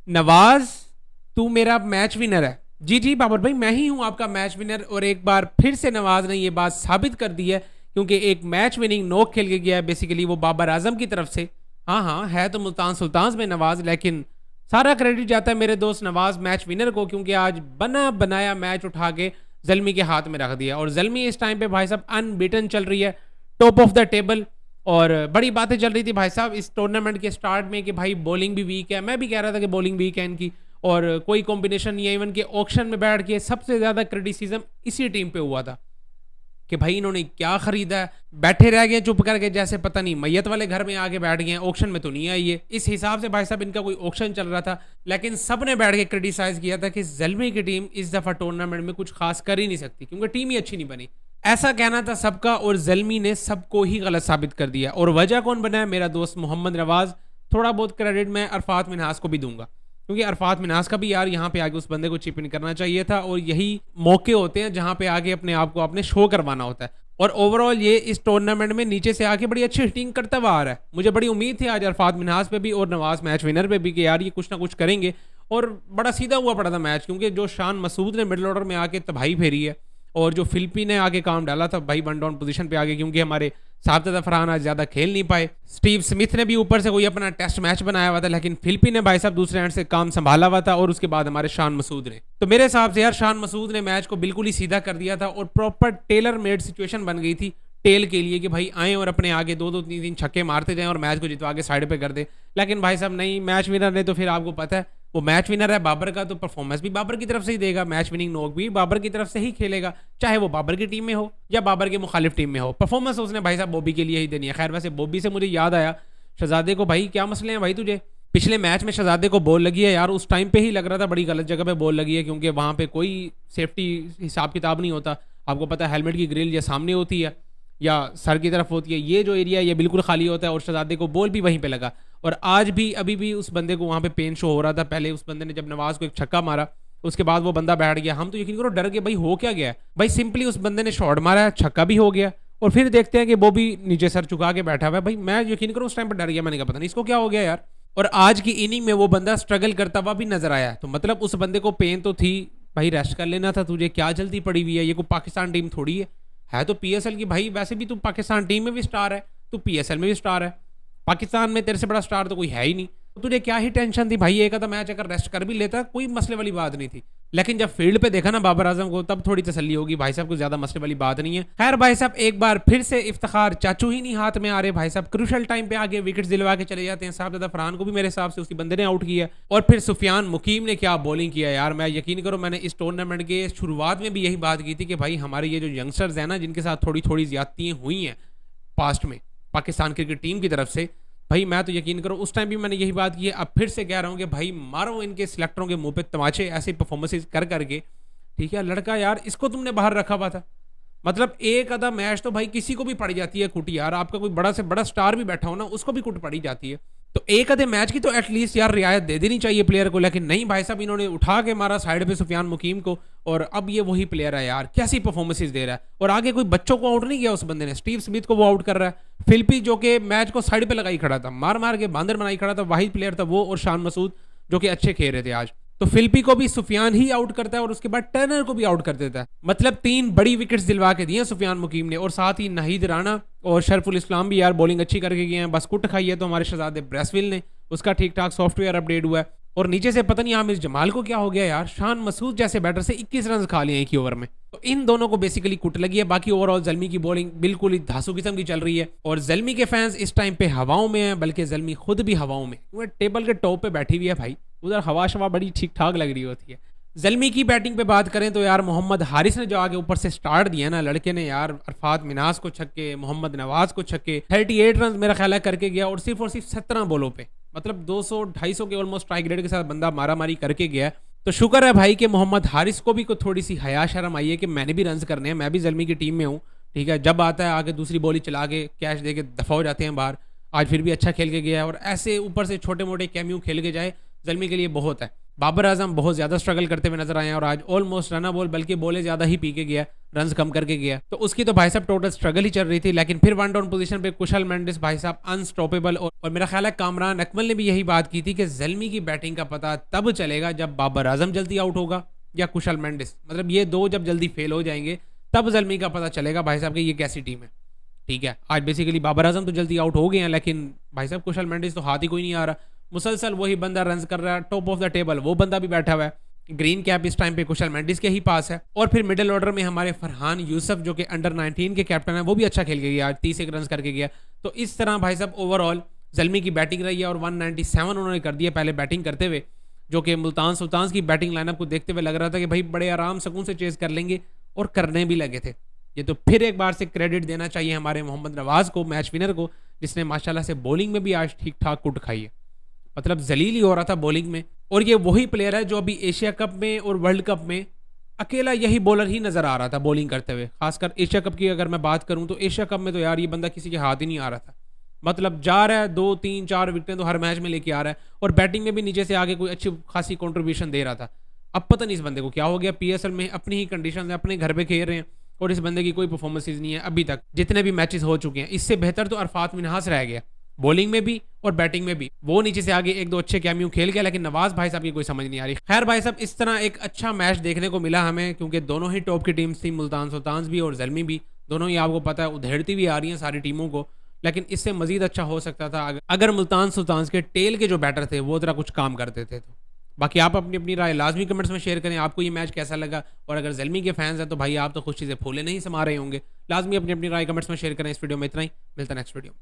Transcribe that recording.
नवाज, तू मेरा match winner है। जी जी बाबर भाई, मैं ही हूं आपका मैच विनर। और एक बार फिर से नवाज ने ये बात साबित कर दी है, क्योंकि एक मैच विनिंग नॉक खेल के गया है बेसिकली वो बाबर आजम की तरफ से। हाँ हाँ, है तो मुल्तान सुल्तान में नवाज, लेकिन सारा क्रेडिट जाता है मेरे दोस्त नवाज मैच विनर को, क्योंकि आज बना बनाया मैच उठा के जलमी के हाथ में रख दिया। और जलमी इस टाइम पे भाई साहब अनबीटन चल रही है, टॉप ऑफ द टेबल। और बड़ी बातें चल रही थी भाई साहब इस टूर्नामेंट के स्टार्ट में कि भाई बॉलिंग भी वीक है। मैं भी कह रहा था कि बॉलिंग वीक है इनकी, और कोई कॉम्बिनेशन नहीं है। इवन के ऑक्शन में बैठ के सबसे ज्यादा क्रिटिसिज्म इसी टीम पे हुआ था कि भाई इन्होंने क्या खरीदा है, बैठे रह गए चुप करके, जैसे पता नहीं मैयत वाले घर में आके बैठ गए हैं, ऑक्शन में तो नहीं आई है। इस हिसाब से भाई साहब इनका कोई ऑक्शन चल रहा था, लेकिन सब ने बैठ के क्रिटिसाइज किया था कि जलमी की टीम इस दफा टूर्नामेंट में कुछ खास कर ही नहीं सकती, क्योंकि टीम ही अच्छी नहीं बनी। ऐसा कहना था सबका, और जलमी ने सबको ही गलत साबित कर दिया। और वजह कौन बना है? मेरा दोस्त मोहम्मद नवाज। थोड़ा बहुत क्रेडिट मैं अरफात मिनहास को भी दूंगा, क्योंकि अरफात मिनास का भी यार यहाँ पे आगे उस बंदे को चिप इन करना चाहिए था। और यही मौके होते हैं जहाँ पे आगे अपने आप को आपने शो करवाना होता है। और ओवरऑल ये इस टूर्नामेंट में नीचे से आके बड़ी अच्छी हिटिंग करता हुआ आ रहा है। मुझे बड़ी उम्मीद थी आज अरफात मिनहास पे भी और नवाज मैच विनर पे भी कि यार ये कुछ ना कुछ करेंगे। और बड़ा सीधा हुआ पड़ा था मैच, क्योंकि जो शान मसूद ने मिडिल ऑर्डर में आके तबाही फेरी है, और जो फिलिपी ने आगे काम डाला था भाई वन डाउन पोजीशन पे आगे, क्योंकि हमारे साबतदा फरहान आज ज्यादा खेल नहीं पाए। स्टीव स्मिथ ने भी ऊपर से कोई अपना टेस्ट मैच बनाया हुआ था, लेकिन फिलिपी ने भाई साहब दूसरे एंड से काम संभाला हुआ था। और उसके बाद हमारे शान मसूद ने, तो मेरे हिसाब से यार शान मसूद ने मैच को बिल्कुल ही सीधा कर दिया था, और प्रॉपर टेलर मेड सिचुएशन बन गई थी टेल के लिए कि भाई आए और अपने आगे दो दो तीन तीन छक्के मारते जाएं और मैच को जितवा के साइड पे कर दे। लेकिन भाई साहब नहीं, मैच विनर ने तो फिर आपको पता है वो मैच विनर है बाबर का, तो परफॉर्मेंस भी बाबर की तरफ से ही देगा, मैच विनिंग नॉक भी बाबर की तरफ से ही खेलेगा, चाहे वो बाबर की टीम में हो या बाबर के मुखालिफ टीम में हो। परफॉर्मेंस उसने भाई साहब बॉबी के लिए ही देनी है। खैर वैसे बॉबी से मुझे याद आया, शहजादे को भाई क्या मसले हैं भाई तुझे? पिछले मैच में शहजादे को बॉल लगी है यार, उस टाइम पे ही लग रहा था बड़ी गलत जगह पे बॉल लगी है, क्योंकि वहां पे कोई सेफ्टी हिसाब किताब नहीं होता। आपको पता है हेलमेट की ग्रिल या सामने होती है या सर की तरफ होती है, ये जो एरिया है ये बिल्कुल खाली होता है, और शहजादे को बॉल भी वहीं पे लगा। और आज भी अभी भी उस बंदे को वहां पे पेन शो हो रहा था। पहले उस बंदे ने जब नवाज को एक छक्का मारा, उसके बाद वो बंदा बैठ गया। हम तो यकीन करो डर गए भाई हो क्या गया है भाई। सिंपली उस बंदे ने शॉट मारा, छक्का भी हो गया, और फिर देखते हैं कि वो भी नीचे सर चुका के बैठा हुआ है। भाई मैं यकीन करो उस टाइम पर डर गया, मैंने कहा पता नहीं इसको क्या हो गया यार। और आज की इनिंग में वो बंदा स्ट्रगल करता हुआ भी नजर आया, तो मतलब उस बंदे को पेन तो थी भाई, रेस्ट कर लेना था तुझे, क्या जल्दी पड़ी हुई है? ये कोई पाकिस्तान टीम थोड़ी है तो पीएसएल की भाई। वैसे भी तू पाकिस्तान टीम में भी स्टार है, तू पीएसएल में भी स्टार है, पाकिस्तान में तेरे से बड़ा स्टार तो कोई है ही नहीं। तो तुझे क्या ही टेंशन थी भाई? एक आधा मैच अगर रेस्ट कर भी लेता कोई मसले वाली बात नहीं थी, लेकिन जब फील्ड पे देखा ना बाबर आजम को, तब थोड़ी तसल्ली होगी भाई साहब, कुछ ज्यादा मसले वाली बात नहीं है। खैर भाई साहब एक बार फिर से इफ्तिखार चाचू ही नहीं हाथ में आ रहे भाई साहब, क्रूशल टाइम पे आगे विकेट दिलवा के चले जाते हैं। साहब दादा फरहान को भी मेरे हिसाब से उसी बंदे ने आउट किया, और फिर सुफियान मुकीम ने क्या बॉलिंग किया यार। मैं यकीन करो मैंने इस टूर्नामेंट के शुरुआत में भी यही बात की थी कि भाई हमारे ये जो यंगस्टर्स हैं ना, जिनके साथ थोड़ी थोड़ी ज्यादतियां हुई हैं पास्ट में पाकिस्तान क्रिकेट टीम की तरफ से, भाई मैं तो यकीन करो उस टाइम भी मैंने यही बात की है, अब फिर से कह रहा हूँ कि भाई मारो इनके सिलेक्टरों के मुंह पे तमाचे ऐसे परफॉर्मेंसेज कर करके। ठीक है लड़का यार, इसको तुमने बाहर रखा हुआ था, मतलब एक आधा मैच तो भाई किसी को भी पड़ी जाती है कुट यार। आपका कोई बड़ा से बड़ा स्टार भी बैठा हो ना, उसको भी कुट पड़ी जाती है। तो एक आधे मैच की तो एटलीस्ट यार रियायत दे देनी चाहिए प्लेयर को, लेकिन नहीं भाई साहब इन्होंने उठा के मारा साइड पे सुफियान मुकीम को, और अब ये वही प्लेयर है यार, कैसी परफॉर्मेंसेज दे रहा है। और आगे कोई बच्चों को आउट नहीं किया उस बंदे ने, स्टीव स्मिथ को वो आउट कर रहा है। फिलिपी जो कि मैच को साइड पे लगाई खड़ा था, मार मार के बांदर बनाई खड़ा था, वही प्लेयर था वो, और शान मसूद जो कि अच्छे खेल रहे थे आज। तो फिलिपी को भी सुफियान ही आउट करता है, और उसके बाद टर्नर को भी आउट कर देता है। मतलब 3 बड़ी विकेट्स दिलवा के दिए सुफियान मुकीम ने, और साथ ही नाहिद राणा और शरफुल इस्लाम भी यार बॉलिंग अच्छी करके गए हैं। बस कुट खाई है तो हमारे शहजादे ब्रेसविल ने, उसका ठीक ठाक सॉफ्टवेयर अपडेट हुआ है। और नीचे से पता नहीं आमिर जमाल को क्या हो गया यार, शान मसूद जैसे बैटर से 21 रन खा लिए एक ही ओवर में। तो इन दोनों को बेसिकली कुट लगी है। बाकी ओवरऑल जलमी की बॉलिंग बिल्कुल ही धांसू किस्म की चल रही है, और जलमी के फैंस इस टाइम पे हवाओं में है, बल्कि जलमी खुद भी हवाओं में, वो टेबल के टॉप पे बैठी हुई है भाई, उधर हवा शवा बड़ी ठीक ठाक लग रही होती है। जलमी की बैटिंग पे बात करें तो यार मोहम्मद हारिस ने जो आगे ऊपर से स्टार्ट दिया ना, लड़के ने यार अरफात मिनास को छक्के, मोहम्मद नवाज को छक्के, 38 रन मेरा ख्याल है करके गया, और सिर्फ 17 बॉलों पे, मतलब 200-250 के ऑलमोस्ट स्ट्राइक रेट के साथ बंदा मारा मारी करके गया। तो शुक्र है भाई कि मोहम्मद हारिस को भी थोड़ी सी हया शर्म आई है कि मैंने भी रन करने हैं, मैं भी जलमी की टीम में हूँ। ठीक है, जब आता है आगे दूसरी बॉली चला के कैच दे के दफा हो जाते हैं बाहर। आज फिर भी अच्छा खेल के गया है, और ऐसे ऊपर से छोटे मोटे कैम्यू खेल के जाए जलमी के लिए बहुत है। बाबर आजम बहुत ज्यादा स्ट्रगल करते हुए नजर आए हैं, और आज ऑलमोस्ट रना बॉल बल्कि बॉले ज्यादा ही पी के गया। रन्स कम करके गया, तो उसकी तो भाई साहब टोटल स्ट्रगल ही चल रही थी। लेकिन फिर वन डाउन पोजीशन पे कुशल मेंडिस भाई साहब अनस्टॉपेबल। और मेरा ख्याल है कामरान अकमल ने भी यही बात की थी कि ज़ल्मी की बैटिंग का पता तब चलेगा जब बाबर आजम जल्दी आउट होगा या कुशल मेंडिस, मतलब ये दो जब जल्दी फेल हो जाएंगे तब ज़ल्मी का पता चलेगा भाई साहब कि ये कैसी टीम है। ठीक है, आज बेसिकली बाबर आजम तो जल्दी आउट हो गए हैं, लेकिन भाई साहब कुशल मेंडिस तो हाथ ही कोई नहीं आ रहा, मुसलसल वही बंदा रन कर रहा है, टॉप ऑफ द टेबल वो बंदा भी बैठा हुआ है। ग्रीन कैप इस टाइम पे कुशल मेंडिस के ही पास है। और फिर मिडिल ऑर्डर में हमारे फरहान यूसुफ जो कि अंडर 19 के कैप्टन है, वो भी अच्छा खेल के गया, आज 30 रन करके गया। तो इस तरह भाई साहब ओवरऑल ज़ल्मी की बैटिंग रही है और 197 उन्होंने कर दिया पहले बैटिंग करते हुए, जो कि मुल्तान सुल्तान की बैटिंग लाइनअप को देखते हुए लग रहा था कि भाई बड़े आराम सुकून से चेज कर लेंगे, और करने भी लगे थे। ये तो फिर एक बार से क्रेडिट देना चाहिए हमारे मोहम्मद नवाज को, मैच विनर को, जिसने माशाल्लाह से बॉलिंग में भी आज ठीक ठाक कुट खाई है, मतलब जलील ही हो रहा था बॉलिंग में। और ये वही प्लेयर है जो अभी एशिया कप में और वर्ल्ड कप में अकेला यही बॉलर ही नजर आ रहा था बॉलिंग करते हुए। खासकर एशिया कप की अगर मैं बात करूं तो एशिया कप में तो यार ये बंदा किसी के हाथ ही नहीं आ रहा था, मतलब जा रहा है 2 3 4 विकेटें तो हर मैच में लेके आ रहा है, और बैटिंग में भी नीचे से आगे कोई अच्छी खासी कंट्रीब्यूशन दे रहा था। अब पता नहीं इस बंदे को क्या हो गया, पीएसएल में अपनी ही कंडीशन है, अपने घर पे खेल रहे हैं, और इस बंदे की कोई परफॉर्मेंसेज नहीं है अभी तक जितने भी मैचेस हो चुके हैं। इससे बेहतर तो अरफात मिन्हास रह गया बॉलिंग में भी और बैटिंग में भी, वो नीचे से आगे एक दो अच्छे कैमियो खेल गया, लेकिन नवाज भाई साहब की कोई समझ नहीं आ रही। खैर भाई साहब, इस तरह एक अच्छा मैच देखने को मिला हमें, क्योंकि दोनों ही टॉप की टीम्स थी, मुल्तान सुल्तान्स भी और ज़ल्मी भी, दोनों ही आपको पता है उधेड़ती भी आ रही हैं सारी टीमों को। लेकिन इससे मजीद अच्छा हो सकता था अगर मुल्तान सुल्तान्स के टेल के जो बैटर थे वो जरा कुछ काम करते थे। तो बाकी आप अपनी अपनी राय लाजमी कमेंट्स में शेयर करें, आपको ये मैच कैसा लगा, और अगर ज़ल्मी के फैंस हैं तो भाई आप तो खुशी से फूले नहीं समा रहे होंगे। लाजमी अपनी अपनी राय कमेंट्स में शेयर करें। इस वीडियो में इतना ही, मिलता है नेक्स्ट वीडियो में।